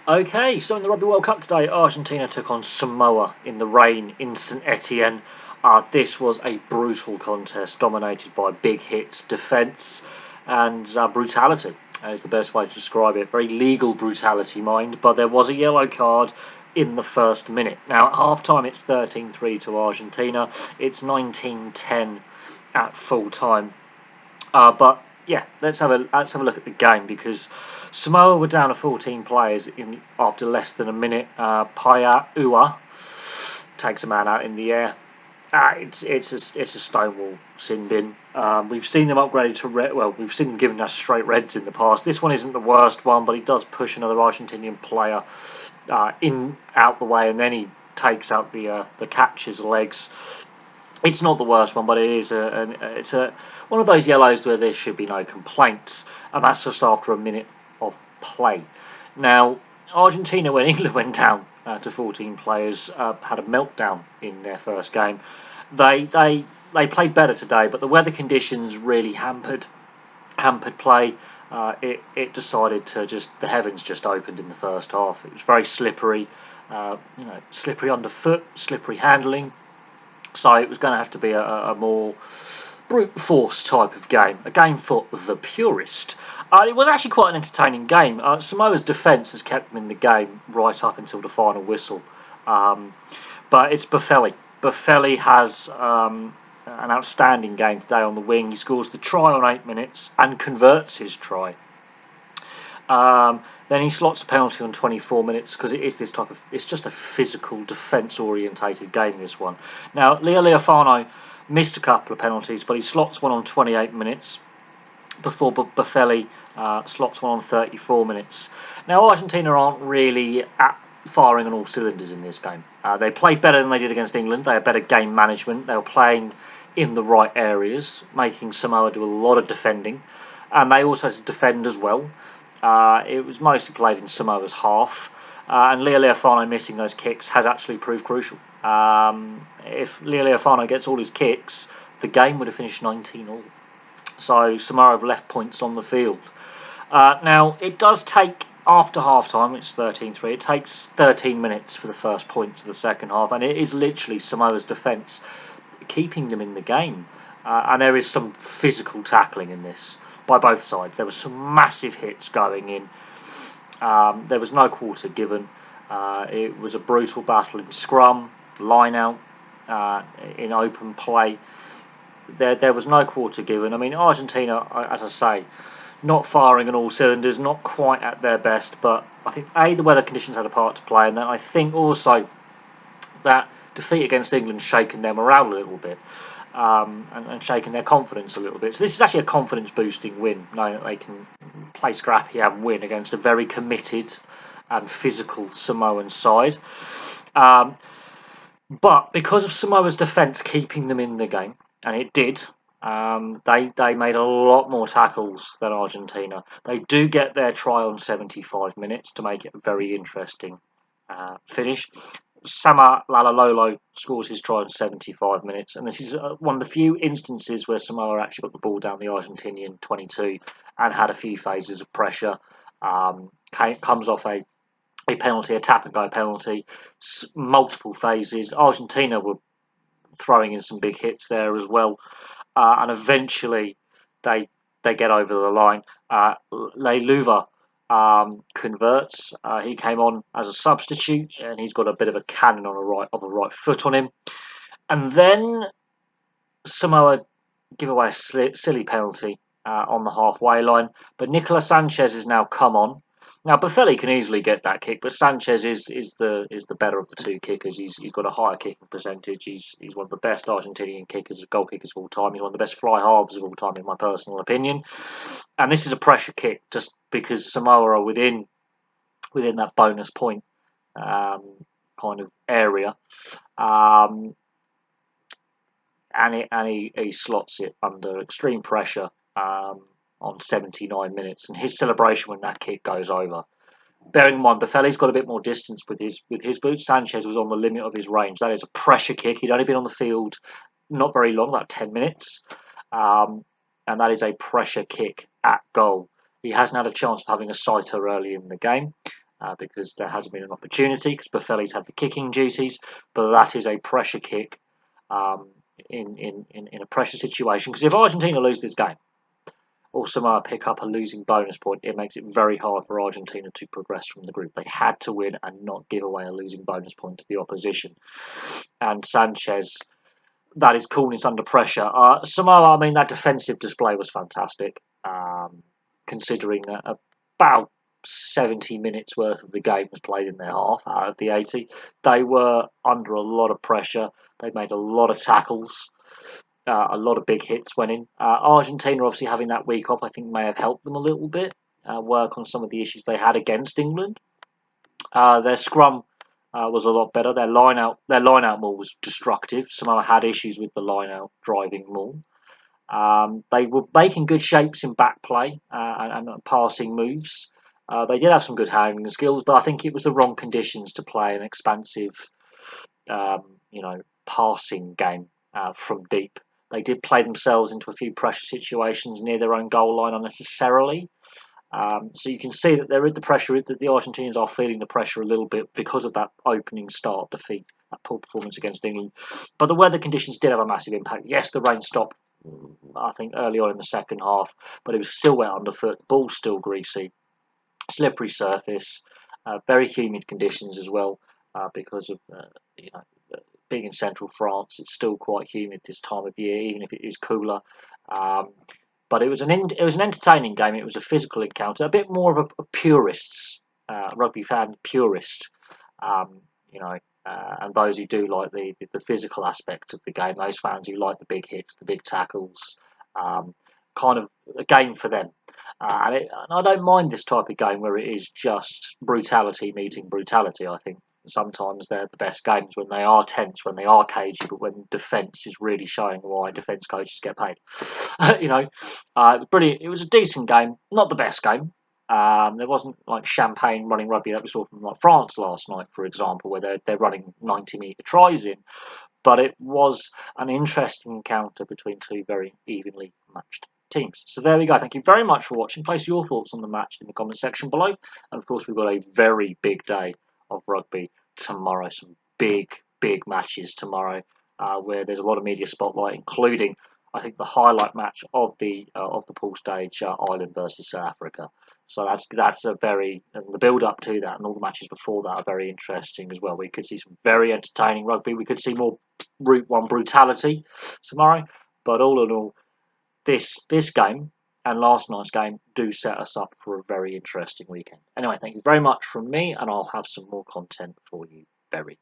Okay, so in the Rugby World Cup today, Argentina took on Samoa in the rain in St Etienne. This was a brutal contest dominated by big hits, defence, and brutality. Is the best way to describe it. Very legal brutality, mind, but there was a yellow card in the first minute. Now, at half time, it's 13-3 to Argentina. It's 19-10 at full time. But yeah, let's have a look at the game because Samoa were down to 14 players after less than a minute. Paya Ua takes a man out in the air. It's a Stonewall sin bin. We've seen them upgraded to red. Well, we've seen them giving us straight reds in the past. This one isn't the worst one, but he does push another Argentinian player out the way, and then he takes out the catcher's legs. It's not the worst one, but it's one of those yellows where there should be no complaints, and that's just after a minute of play. Now, Argentina, when England went down to 14 players, had a meltdown in their first game. They played better today, but the weather conditions really hampered play. It decided to the heavens just opened in the first half. It was very slippery, slippery underfoot, slippery handling. So it was going to have to be a more brute force type of game, a game for the purist. It was actually quite an entertaining game. Samoa's defence has kept them in the game right up until the final whistle. But it's Buffelli. Buffelli has an outstanding game today on the wing. He scores the try on 8 minutes and converts his try. Then he slots a penalty on 24 minutes because it's just a physical defence orientated game, this one. Now, Leo Leofano missed a couple of penalties, but he slots one on 28 minutes before Buffelli slots one on 34 minutes. Now, Argentina aren't really firing on all cylinders in this game. They played better than they did against England. They had better game management. They were playing in the right areas, making Samoa do a lot of defending. And they also had to defend as well. It was mostly played in Samoa's half, and Leo Leofano missing those kicks has actually proved crucial. If Leo Leofano gets all his kicks, the game would have finished 19-all. So Samoa have left points on the field. Now, it does take, after half-time, it's 13-3, it takes 13 minutes for the first points of the second half, and it is literally Samoa's defence keeping them in the game. And there is some physical tackling in this by both sides. There were some massive hits going in. There was no quarter given. It was a brutal battle in scrum, line out, in open play. There was no quarter given. I mean, Argentina, as I say, not firing on all cylinders, not quite at their best, but I think the weather conditions had a part to play, and then I think also that defeat against England shaken their morale a little bit. And shaking their confidence a little bit. So this is actually a confidence-boosting win, knowing that they can play scrappy and win against a very committed and physical Samoan side. But because of Samoa's defence keeping them in the game, and it did, they made a lot more tackles than Argentina. They do get their try on 75 minutes to make it a very interesting finish. Sama Lalalolo scores his try in 75 minutes, and this is one of the few instances where Samoa actually got the ball down the Argentinian 22 and had a few phases of pressure. Comes off a penalty, a tap and go penalty, multiple phases. Argentina were throwing in some big hits there as well, and eventually they get over the line. Leiluva converts. He came on as a substitute, and he's got a bit of a cannon on a right foot on him. And then Samoa give away a silly penalty on the halfway line. But Nicolas Sanchez has now come on. Now Buffelli can easily get that kick, but Sanchez is the better of the two kickers. He's got a higher kicking percentage. He's one of the best Argentinian goal kickers of all time. He's one of the best fly halves of all time, in my personal opinion. And this is a pressure kick, just because Samoa are within that bonus point kind of area, and he slots it under extreme pressure on 79 minutes, and his celebration when that kick goes over. Bearing in mind, Buffelli's got a bit more distance with his boots. Sanchez was on the limit of his range. That is a pressure kick. He'd only been on the field not very long, about 10 minutes, and that is a pressure kick at goal. He hasn't had a chance of having a sighter early in the game. because there hasn't been an opportunity because Buffelli's had the kicking duties, but that is a pressure kick in a pressure situation, because if Argentina lose this game or Samoa pick up a losing bonus point, it makes it very hard for Argentina to progress from the group. They had to win and not give away a losing bonus point to the opposition. And Sanchez, that is coolness under pressure. Samoa, I mean, that defensive display was fantastic, considering that about 70 minutes worth of the game was played in their half out of the 80. They were under a lot of pressure. They made a lot of tackles. A lot of big hits went in. Argentina, obviously having that week off, I think may have helped them a little bit work on some of the issues they had against England. Their scrum was a lot better. Their line out maul was destructive. Samoa had issues with the line out driving maul. They were making good shapes in back play and passing moves. They did have some good handling skills, but I think it was the wrong conditions to play an expansive, passing game from deep. They did play themselves into a few pressure situations near their own goal line unnecessarily. So you can see that there is the pressure, that the Argentinians are feeling the pressure a little bit because of that opening start defeat, that poor performance against England. But the weather conditions did have a massive impact. Yes, the rain stopped, I think, early on in the second half, but it was still wet underfoot, the ball's still greasy, slippery surface, very humid conditions as well, because of, being in central France, it's still quite humid this time of year, even if it is cooler. But it was an entertaining game. It was a physical encounter, a bit more of a purist's rugby fan purist, and those who do like the physical aspect of the game. Those fans who like the big hits, the big tackles, kind of a game for them. And I don't mind this type of game where it is just brutality meeting brutality. I think sometimes they're the best games when they are tense, when they are cagey, but when defence is really showing why defence coaches get paid. Brilliant. It was a decent game, not the best game. There wasn't like champagne running rugby that we saw from like France last night, for example, where they're running 90-metre tries in. But it was an interesting encounter between two very evenly matched teams. So there we go. Thank you very much for watching. Place your thoughts on the match in the comment section below. And of course, we've got a very big day of rugby tomorrow. Some big matches tomorrow, where there's a lot of media spotlight, including, I think, the highlight match of the pool stage, Ireland versus South Africa. So that's a very, and the build up to that and all the matches before that are very interesting as well. We could see some very entertaining rugby. We could see more Route 1 brutality tomorrow. But all in all, this game and last night's game do set us up for a very interesting weekend. Anyway, thank you very much from me, and I'll have some more content for you very